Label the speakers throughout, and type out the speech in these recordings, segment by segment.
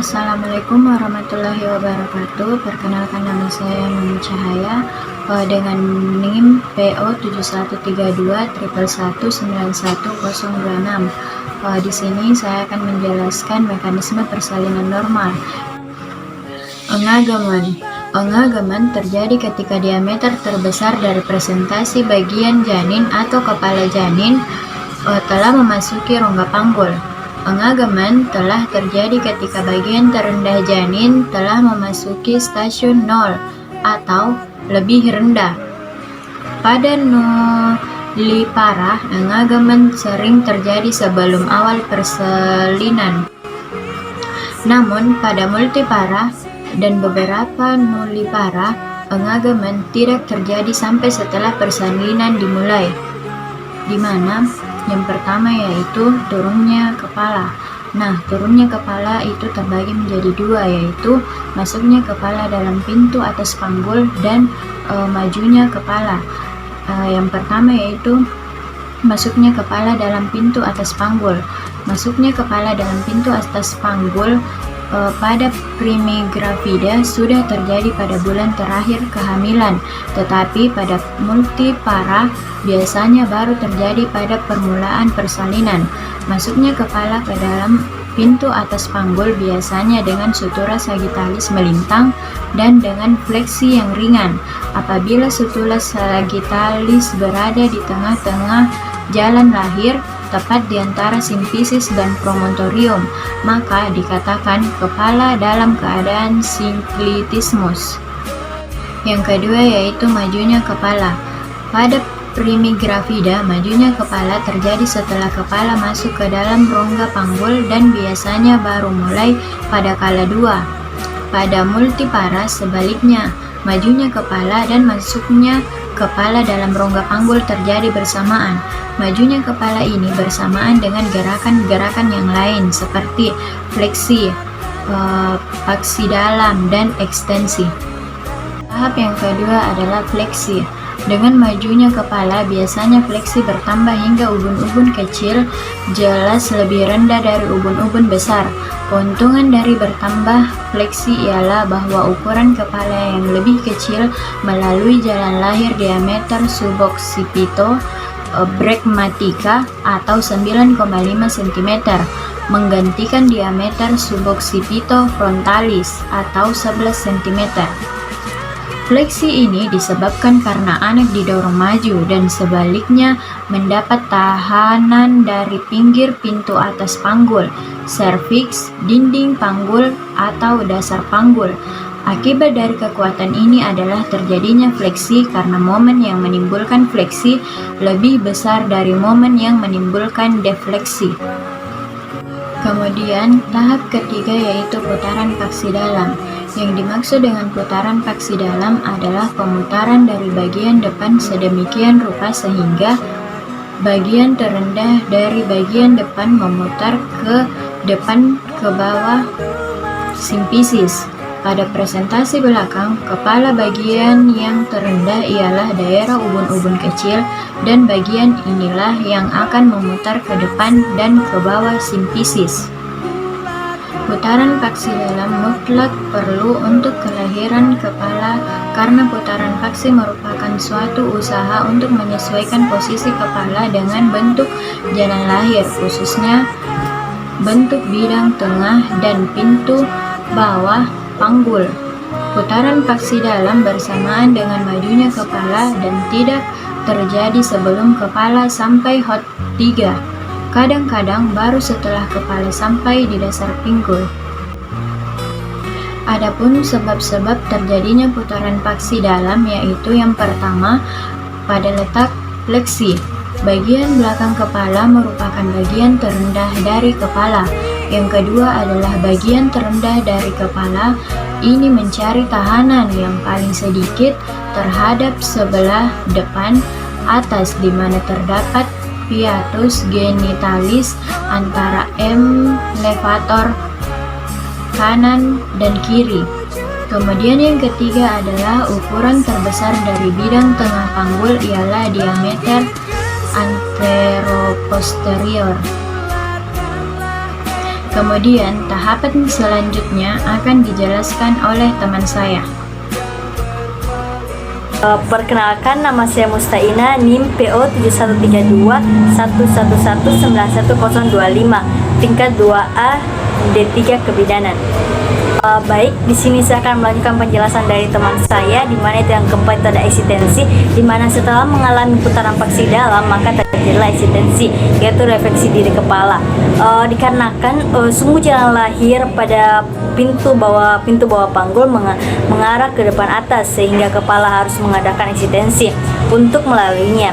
Speaker 1: Assalamualaikum warahmatullahi wabarakatuh. Perkenalkan, nama saya Nuni Cahaya dengan NIM PO 713211191026. Di sini saya akan menjelaskan mekanisme persalinan normal. Engagemen terjadi ketika diameter terbesar dari presentasi bagian janin atau kepala janin telah memasuki rongga panggul. Engagemen telah terjadi ketika bagian terendah janin telah memasuki stasiun 0 atau lebih rendah. Pada nulipara, engagemen sering terjadi sebelum awal persalinan. Namun, pada multipara dan beberapa nulipara, engagemen tidak terjadi sampai setelah persalinan dimulai, di mana yang pertama yaitu turunnya kepala. Nah, turunnya kepala itu terbagi menjadi dua, yaitu masuknya kepala dalam pintu atas panggul dan majunya kepala. Yang pertama yaitu masuknya kepala dalam pintu atas panggul. Masuknya kepala dalam pintu atas panggul pada primigravida sudah terjadi pada bulan terakhir kehamilan, tetapi pada multipara biasanya baru terjadi pada permulaan persalinan. Masuknya kepala ke dalam pintu atas panggul biasanya dengan sutura sagittalis melintang dan dengan fleksi yang ringan. Apabila sutura sagittalis berada di tengah-tengah jalan lahir, tepat di antara simfisis dan promontorium, maka dikatakan kepala dalam keadaan sinklitismus. Yang kedua yaitu majunya kepala. Pada primigravida, majunya kepala terjadi setelah kepala masuk ke dalam rongga panggul dan biasanya baru mulai pada kala 2. Pada multipara sebaliknya, majunya kepala dan masuknya kepala dalam rongga panggul terjadi bersamaan. Majunya kepala ini bersamaan dengan gerakan-gerakan yang lain seperti fleksi, paksi dalam, dan ekstensi. Tahap yang kedua adalah fleksi. Dengan majunya kepala, biasanya fleksi bertambah hingga ubun-ubun kecil jelas lebih rendah dari ubun-ubun besar. Keuntungan dari bertambah fleksi ialah bahwa ukuran kepala yang lebih kecil melalui jalan lahir diameter suboccipito bregmatica atau 9,5 cm menggantikan diameter suboccipito frontalis atau 11 cm. Fleksi ini disebabkan karena anak didorong maju dan sebaliknya mendapat tahanan dari pinggir pintu atas panggul, serviks, dinding panggul, atau dasar panggul. Akibat dari kekuatan ini adalah terjadinya fleksi karena momen yang menimbulkan fleksi lebih besar dari momen yang menimbulkan defleksi. Kemudian, tahap ketiga yaitu putaran paksi dalam. Yang dimaksud dengan putaran paksi dalam adalah pemutaran dari bagian depan sedemikian rupa sehingga bagian terendah dari bagian depan memutar ke depan ke bawah simfisis. Pada presentasi belakang, kepala bagian yang terendah ialah daerah ubun-ubun kecil dan bagian inilah yang akan memutar ke depan dan ke bawah simfisis. Putaran paksi dalam mutlak perlu untuk kelahiran kepala karena putaran paksi merupakan suatu usaha untuk menyesuaikan posisi kepala dengan bentuk jalan lahir, khususnya bentuk bidang tengah dan pintu bawah panggul. Putaran paksi dalam bersamaan dengan majunya kepala dan tidak terjadi sebelum kepala sampai hot 3. Kadang-kadang baru setelah kepala sampai di dasar pinggul. Adapun sebab-sebab terjadinya putaran paksi dalam yaitu yang pertama, pada letak fleksi. Bagian belakang kepala merupakan bagian terendah dari kepala. Yang kedua adalah bagian terendah dari kepala ini mencari tahanan yang paling sedikit terhadap sebelah depan atas di mana terdapat hiatus genitalis antara levator kanan dan kiri. Kemudian yang ketiga adalah ukuran terbesar dari bidang tengah panggul ialah diameter anteroposterior. Kemudian, tahapan selanjutnya akan dijelaskan oleh teman saya.
Speaker 2: Perkenalkan, nama saya Mustaina, NIM PO 713211191025, tingkat 2A, D3 Kebidanan. Baik, di sini saya akan melanjutkan penjelasan dari teman saya, di mana itu yang keempat itu ada eksistensi, di mana setelah mengalami putaran paksi dalam maka terjadilah eksistensi, yaitu refleksi diri kepala. Dikarenakan sumbu jalan lahir pada pintu bawah panggul mengarah ke depan atas, sehingga kepala harus mengadakan eksistensi untuk melaluinya.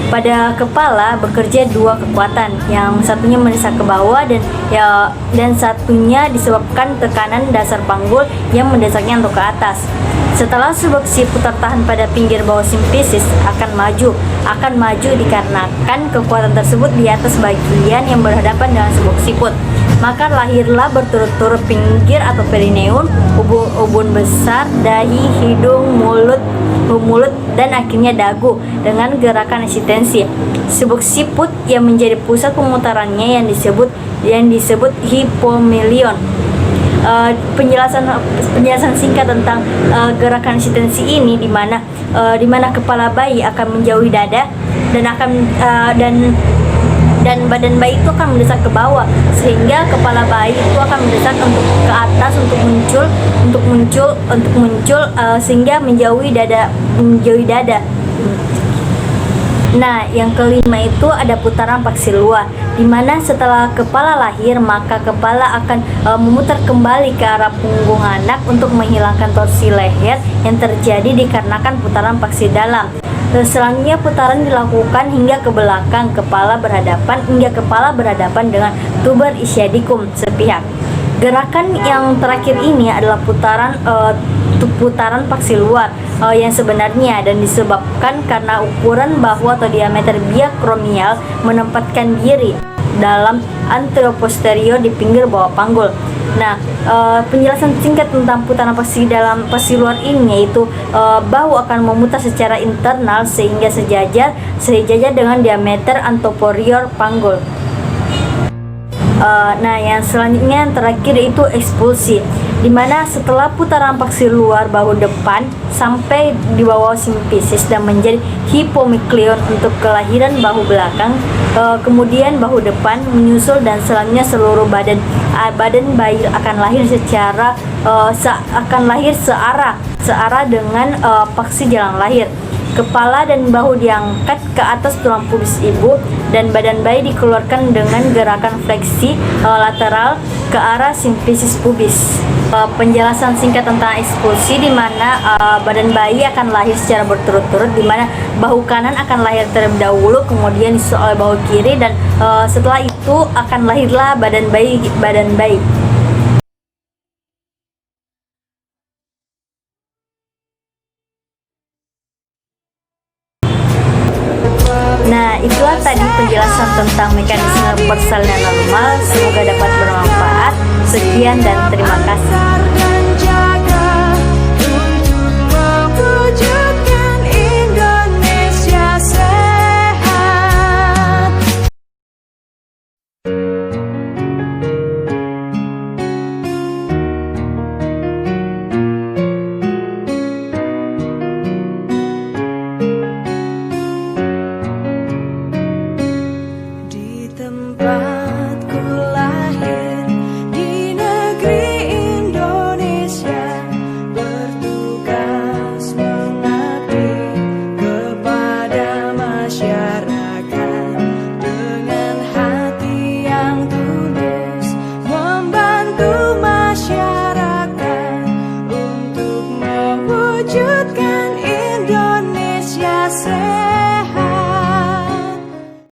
Speaker 2: Pada kepala bekerja dua kekuatan, yang satunya mendesak ke bawah dan satunya disebabkan tekanan dasar panggul yang mendesaknya untuk ke atas. Setelah subuk si putar tahan pada pinggir bawah simfisis akan maju dikarenakan kekuatan tersebut di atas bagian yang berhadapan dengan subuk siput. Maka lahirlah berturut-turut pinggir atau perineum, ubun besar, dahi, hidung, mulut, dan akhirnya dagu dengan gerakan eksistensi. Subuk siput yang menjadi pusat pemutarannya yang disebut hipomelion. Penjelasan singkat tentang gerakan eksistensi ini, di mana kepala bayi akan menjauhi dada dan badan bayi itu akan mendesak ke bawah, sehingga kepala bayi itu akan mendesak untuk ke atas untuk muncul sehingga menjauhi dada. Nah, yang kelima itu ada putaran paksi luar, di mana setelah kepala lahir maka kepala akan memutar kembali ke arah punggung anak untuk menghilangkan torsi leher yang terjadi dikarenakan putaran paksi dalam. Selanjutnya putaran dilakukan hingga ke belakang kepala berhadapan dengan tuber ischiadicum sepihak. Gerakan yang terakhir ini adalah putaran paksi luar yang sebenarnya, dan disebabkan karena ukuran bahu atau diameter biakromial menempatkan diri dalam anteroposterior di pinggir bawah panggul. Nah, penjelasan singkat tentang putaran paksi luar ini yaitu bahu akan memutar secara internal sehingga sejajar dengan diameter anterior panggul. Nah, yang selanjutnya yang terakhir itu ekspulsi, di mana setelah putaran paksi luar bahu depan sampai di bawah simfisis dan menjadi hipomiklion untuk kelahiran bahu belakang, kemudian bahu depan menyusul dan selanjutnya seluruh badan bayi akan lahir searah dengan paksi jalan lahir. Kepala dan bahu diangkat ke atas tulang pubis ibu dan badan bayi dikeluarkan dengan gerakan fleksi lateral ke arah simfisis pubis. Penjelasan singkat tentang ekspulsi, di mana badan bayi akan lahir secara berturut-turut, di mana bahu kanan akan lahir terlebih dahulu, kemudian disusul oleh bahu kiri, dan setelah itu akan lahirlah badan bayi. Nah, itulah tadi penjelasan tentang mekanisme persalinan normal. Semoga dapat bermanfaat. Sekian dan terima kasih.
Speaker 3: Di tempat